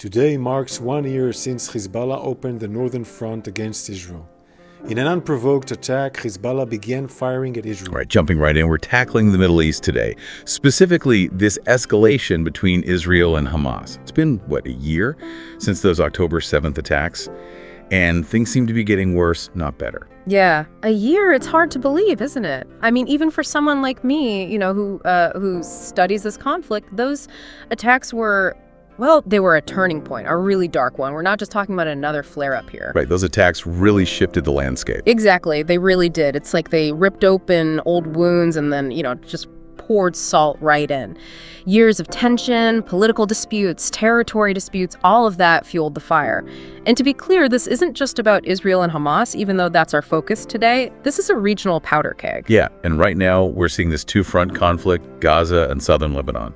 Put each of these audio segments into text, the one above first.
Today marks 1 year since Hezbollah opened the northern front against Israel. In an unprovoked attack, Hezbollah began firing at Israel. Right, jumping right in, we're tackling the Middle East today, specifically this escalation between Israel and Hamas. It's been, a year since those October 7th attacks, and things seem to be getting worse, not better. Yeah, a year, it's hard to believe, isn't it? I mean, even for someone like me, who studies this conflict, those attacks were, they were a turning point, a really dark one. We're not just talking about another flare-up here. Right, those attacks really shifted the landscape. Exactly, they really did. It's like they ripped open old wounds and then, just poured salt right in. Years of tension, political disputes, territory disputes, all of that fueled the fire. And to be clear, this isn't just about Israel and Hamas, even though that's our focus today. This is a regional powder keg. Yeah, and right now we're seeing this two-front conflict, Gaza and southern Lebanon.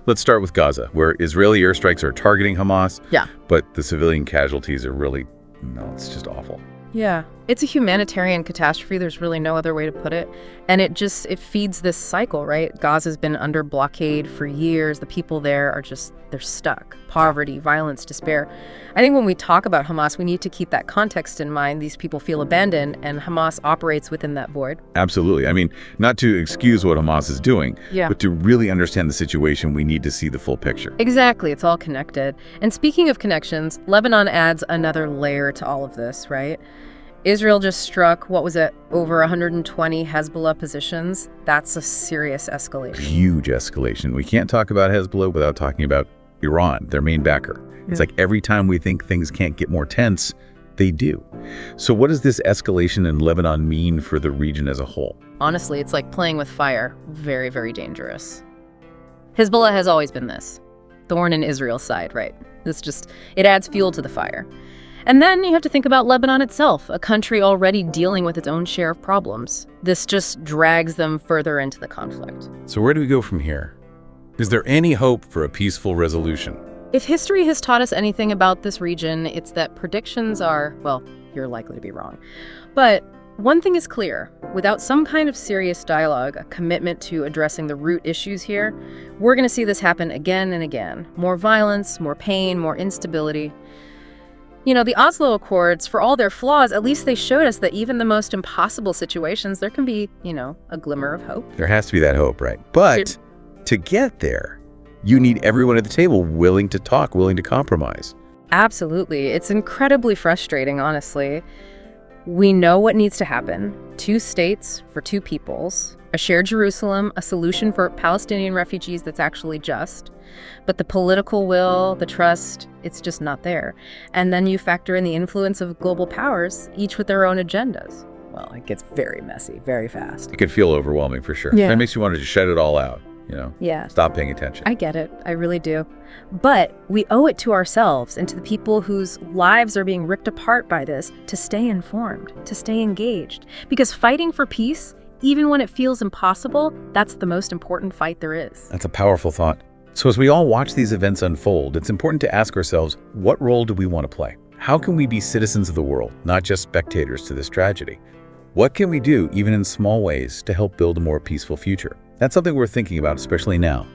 Let's start with Gaza, where Israeli airstrikes are targeting Hamas. Yeah. But the civilian casualties are really, it's just awful. Yeah, it's a humanitarian catastrophe. There's really no other way to put it. And it feeds this cycle, right? Gaza's been under blockade for years. The people there are they're stuck. Poverty, violence, despair. I think when we talk about Hamas, we need to keep that context in mind. These people feel abandoned, and Hamas operates within that void. Absolutely. I mean, not to excuse what Hamas is doing, yeah, but to really understand the situation, we need to see the full picture. Exactly. It's all connected. And speaking of connections, Lebanon adds another layer to all of this, right? Israel just struck, over 120 Hezbollah positions. That's a serious escalation. Huge escalation. We can't talk about Hezbollah without talking about Iran, their main backer. Yeah. It's like every time we think things can't get more tense, they do. So what does this escalation in Lebanon mean for the region as a whole? Honestly, it's like playing with fire. Very, very dangerous. Hezbollah has always been this. Thorn in Israel's side, right? It adds fuel to the fire. And then you have to think about Lebanon itself, a country already dealing with its own share of problems. This just drags them further into the conflict. So where do we go from here? Is there any hope for a peaceful resolution? If history has taught us anything about this region, it's that predictions are, you're likely to be wrong. But one thing is clear. Without some kind of serious dialogue, a commitment to addressing the root issues here, we're going to see this happen again and again. More violence, more pain, more instability. The Oslo Accords, for all their flaws, at least they showed us that even the most impossible situations, there can be, a glimmer of hope. There has to be that hope, right? But to get there, you need everyone at the table willing to talk, willing to compromise. Absolutely. It's incredibly frustrating, honestly. We know what needs to happen. 2 states for 2 peoples, a shared Jerusalem, a solution for Palestinian refugees that's actually just. But the political will, the trust, it's just not there. And then you factor in the influence of global powers, each with their own agendas. Well, it gets very messy, very fast. It can feel overwhelming for sure. Yeah. That makes you want to just shut it all out, Yeah. Stop paying attention. I get it. I really do. But we owe it to ourselves and to the people whose lives are being ripped apart by this to stay informed, to stay engaged. Because fighting for peace, even when it feels impossible, that's the most important fight there is. That's a powerful thought. So as we all watch these events unfold, it's important to ask ourselves, what role do we want to play? How can we be citizens of the world, not just spectators to this tragedy? What can we do, even in small ways, to help build a more peaceful future? That's something we're thinking about, especially now.